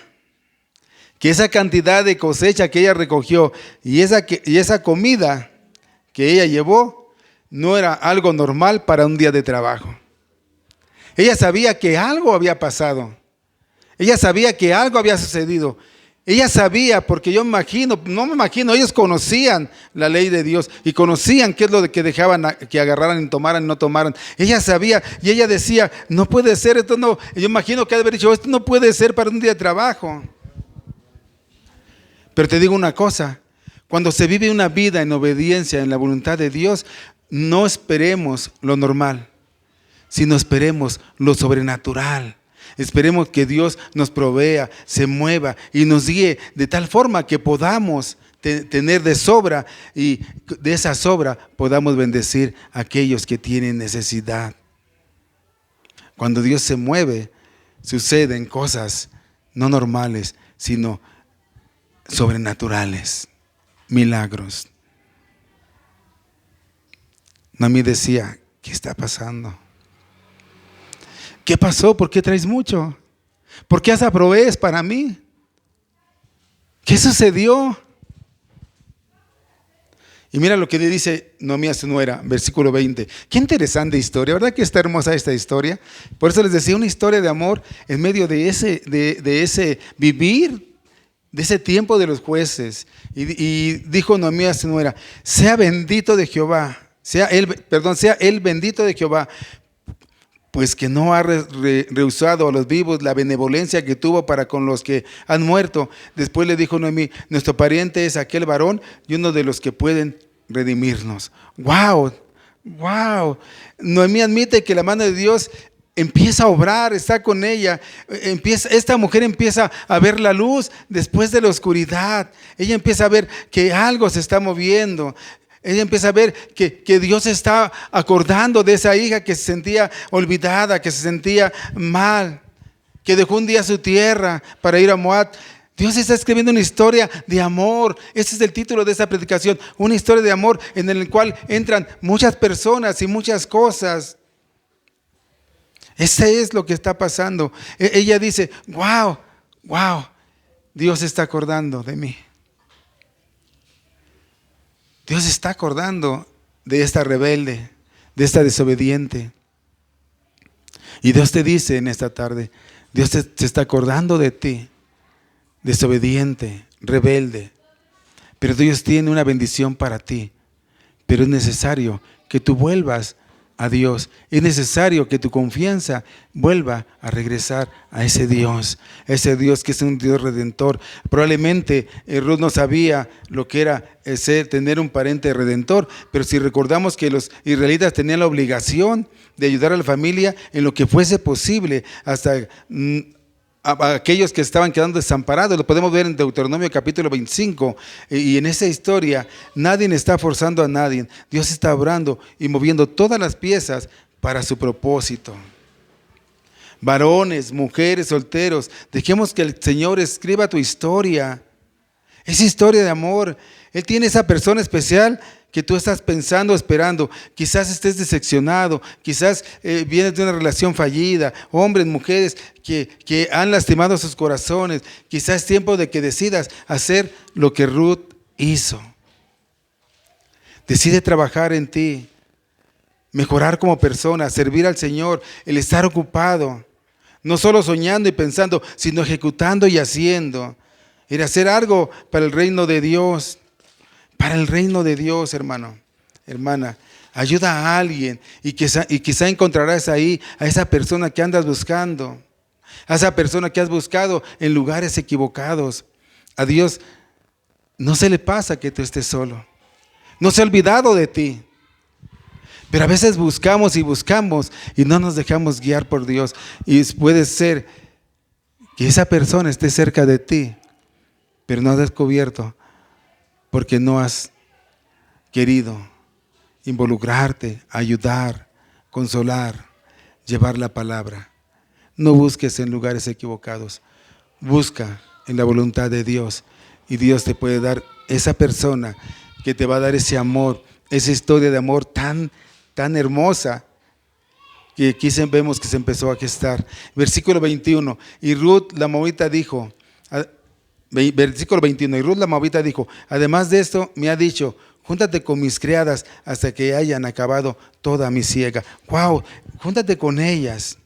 que esa cantidad de cosecha que ella recogió y esa comida que ella llevó no era algo normal para un día de trabajo. Ella sabía que algo había pasado. Ella sabía que algo había sucedido. Ella sabía, porque yo no me imagino, ellos conocían la ley de Dios y conocían qué es lo que dejaban que agarraran y tomaran y no tomaran. Ella sabía y ella decía: no puede ser, esto no. Yo imagino que ha de haber dicho: esto no puede ser para un día de trabajo. Pero te digo una cosa: cuando se vive una vida en obediencia, en la voluntad de Dios, no esperemos lo normal, sino esperemos lo sobrenatural. Esperemos que Dios nos provea, se mueva y nos guíe de tal forma que podamos tener de sobra, y de esa sobra podamos bendecir a aquellos que tienen necesidad. Cuando Dios se mueve, suceden cosas no normales, sino sobrenaturales, milagros. Noemí decía: ¿qué está pasando? ¿Qué pasó? ¿Por qué traes mucho? ¿Por qué hasta provees para mí? ¿Qué sucedió? Y mira lo que le dice Noemí a su nuera, versículo 20. Qué interesante historia, ¿verdad que está hermosa esta historia? Por eso les decía, una historia de amor en medio de ese vivir, de ese tiempo de los jueces. Y dijo Noemí a su nuera: sea bendito de Jehová, sea él bendito de Jehová, pues que no ha rehusado a los vivos la benevolencia que tuvo para con los que han muerto. Después le dijo Noemí: nuestro pariente es aquel varón y uno de los que pueden redimirnos. ¡Wow! ¡Wow! Noemí admite que la mano de Dios empieza a obrar, está con ella. Esta mujer empieza a ver la luz después de la oscuridad. Ella empieza a ver que algo se está moviendo. Ella empieza a ver que Dios está acordando de esa hija que se sentía olvidada, que se sentía mal, que dejó un día su tierra para ir a Moab. Dios está escribiendo una historia de amor. Ese es el título de esta predicación: una historia de amor en el cual entran muchas personas y muchas cosas. Ese es lo que está pasando. Ella dice: wow, Dios está acordando de mí. Dios está acordando de esta rebelde, de esta desobediente. Y Dios te dice en esta tarde: Dios se está acordando de ti, desobediente, rebelde. Pero Dios tiene una bendición para ti. Pero es necesario que tú vuelvas a Dios. Es necesario que tu confianza vuelva a regresar a ese Dios que es un Dios redentor. Probablemente Ruth no sabía lo que era tener un pariente redentor, pero si recordamos que los israelitas tenían la obligación de ayudar a la familia en lo que fuese posible, hasta a aquellos que estaban quedando desamparados. Lo podemos ver en Deuteronomio capítulo 25, y en esa historia nadie está forzando a nadie. Dios está obrando y moviendo todas las piezas para su propósito. Varones, mujeres, solteros, dejemos que el Señor escriba tu historia. Es historia de amor. Él tiene esa persona especial que tú estás pensando, esperando. Quizás estés decepcionado, quizás vienes de una relación fallida, hombres, mujeres que han lastimado sus corazones. Quizás es tiempo de que decidas hacer lo que Ruth hizo. Decide trabajar en ti, mejorar como persona, servir al Señor, el estar ocupado. No solo soñando y pensando, sino ejecutando y haciendo. El hacer algo para el reino de Dios. Para el reino de Dios, hermano, hermana. Ayuda a alguien y quizá encontrarás ahí a esa persona que andas buscando. A esa persona que has buscado en lugares equivocados. A Dios no se le pasa que tú estés solo. No se ha olvidado de ti. Pero a veces buscamos y buscamos y no nos dejamos guiar por Dios. Y puede ser que esa persona esté cerca de ti, pero no has descubierto porque no has querido involucrarte, ayudar, consolar, llevar la palabra. No busques en lugares equivocados. Busca en la voluntad de Dios y Dios te puede dar esa persona que te va a dar ese amor, esa historia de amor tan hermosa que aquí vemos que se empezó a gestar. Versículo 21, y Ruth la moabita dijo, versículo 21, y Ruth la moabita dijo, además de esto me ha dicho, júntate con mis criadas hasta que hayan acabado toda mi siega. Wow, júntate con ellas.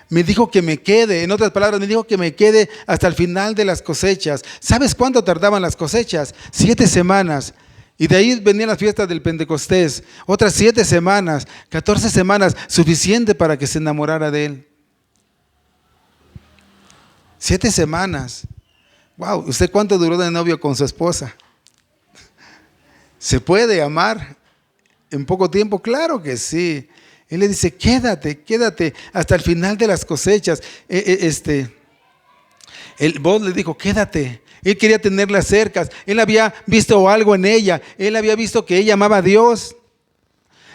Me dijo que me quede, en otras palabras, me dijo que me quede hasta el final de las cosechas. ¿Sabes cuánto tardaban las cosechas? 7 semanas. Y de ahí venían las fiestas del Pentecostés. Otras 7 semanas, 14 semanas, suficiente para que se enamorara de él. 7 semanas. Wow, ¿usted cuánto duró de novio con su esposa? ¿Se puede amar en poco tiempo? Claro que sí. Él le dice, quédate hasta el final de las cosechas. Vos le dijo, quédate. Él quería tenerla cerca. Él había visto algo en ella. Él había visto que ella amaba a Dios.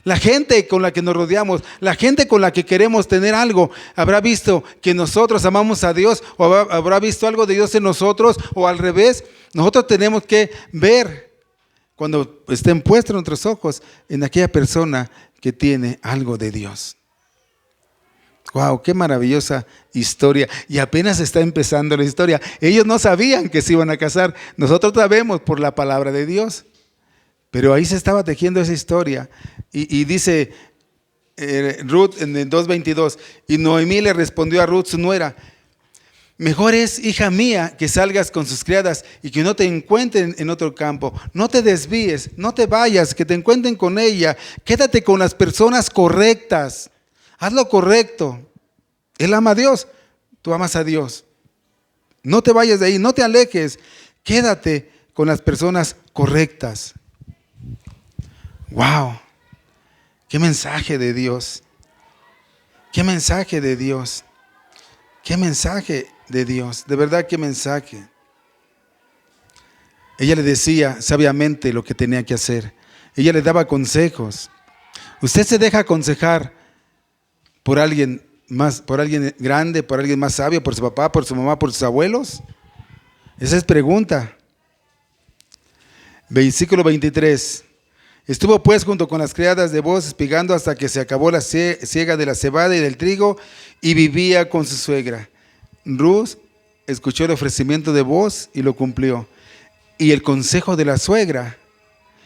La gente con la que nos rodeamos, la gente con la que queremos tener algo, habrá visto que nosotros amamos a Dios o habrá visto algo de Dios en nosotros o al revés. Nosotros tenemos que ver cuando estén puestos nuestros ojos en aquella persona que tiene algo de Dios. Wow, qué maravillosa historia. Y apenas está empezando la historia. Ellos no sabían que se iban a casar. Nosotros sabemos por la palabra de Dios. Pero ahí se estaba tejiendo esa historia. Y dice Ruth en el 2:22, y Noemí le respondió a Ruth, su nuera, mejor es, hija mía, que salgas con sus criadas y que no te encuentren en otro campo. No te desvíes, no te vayas, que te encuentren con ella. Quédate con las personas correctas. Haz lo correcto. Él ama a Dios, tú amas a Dios. No te vayas de ahí, no te alejes. Quédate con las personas correctas. Wow, qué mensaje de Dios. Qué mensaje de Dios. Qué mensaje de Dios. De verdad, qué mensaje. Ella le decía sabiamente lo que tenía que hacer. Ella le daba consejos. ¿Usted se deja aconsejar por alguien más, por alguien grande, por alguien más sabio, por su papá, por su mamá, por sus abuelos? Esa es pregunta. Versículo 23. Estuvo pues junto con las criadas de Booz espigando hasta que se acabó la siega de la cebada y del trigo y vivía con su suegra. Ruth escuchó el ofrecimiento de Booz y lo cumplió. Y el consejo de la suegra,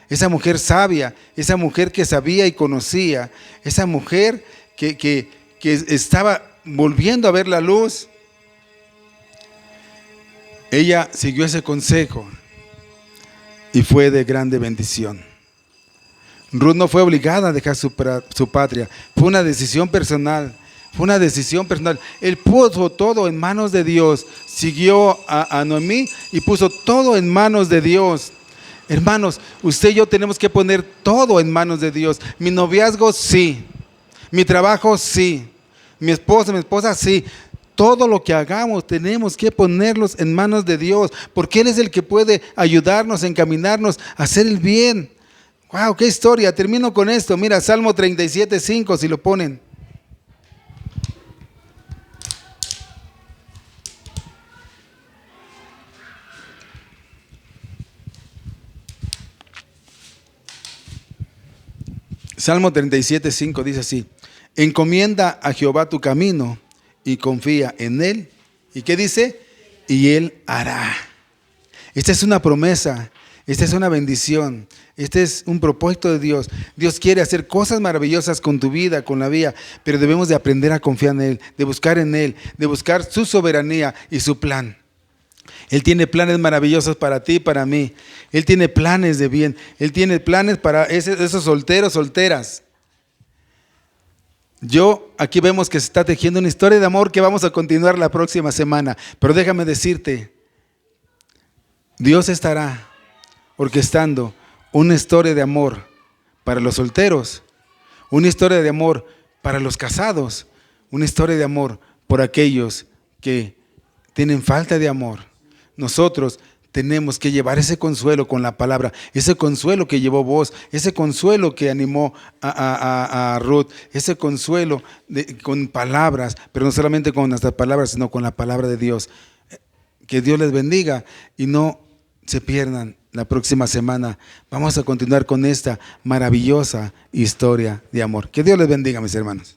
esa mujer sabia, esa mujer que sabía y conocía, esa mujer que estaba volviendo a ver la luz, ella siguió ese consejo y fue de grande bendición. Ruth no fue obligada a dejar su patria, fue una decisión personal. Fue una decisión personal. Él puso todo en manos de Dios. Siguió a Noemí y puso todo en manos de Dios. Hermanos, usted y yo tenemos que poner todo en manos de Dios. Mi noviazgo, sí. Mi trabajo, sí. Mi esposa, sí. Todo lo que hagamos tenemos que ponerlos en manos de Dios, porque Él es el que puede ayudarnos, encaminarnos a hacer el bien. Wow, qué historia. Termino con esto. Mira, Salmo 37:5, si lo ponen. Salmo 37:5 dice así: encomienda a Jehová tu camino y confía en Él. ¿Y qué dice? Y Él hará. Esta es una promesa, esta es una bendición, este es un propósito de Dios. Dios quiere hacer cosas maravillosas con tu vida, con la vida, pero debemos de aprender a confiar en Él, de buscar en Él, de buscar su soberanía y su plan. Él tiene planes maravillosos para ti y para mí. Él tiene planes de bien. Él tiene planes para esos solteros, solteras. Aquí vemos que se está tejiendo una historia de amor que vamos a continuar la próxima semana. Pero déjame decirte, Dios estará orquestando una historia de amor para los solteros, una historia de amor para los casados, una historia de amor por aquellos que tienen falta de amor. Nosotros tenemos que llevar ese consuelo con la palabra, ese consuelo que llevó vos, ese consuelo que animó a Ruth, ese consuelo con palabras, pero no solamente con nuestras palabras, sino con la palabra de Dios. Que Dios les bendiga y no se pierdan la próxima semana. Vamos a continuar con esta maravillosa historia de amor. Que Dios les bendiga, mis hermanos.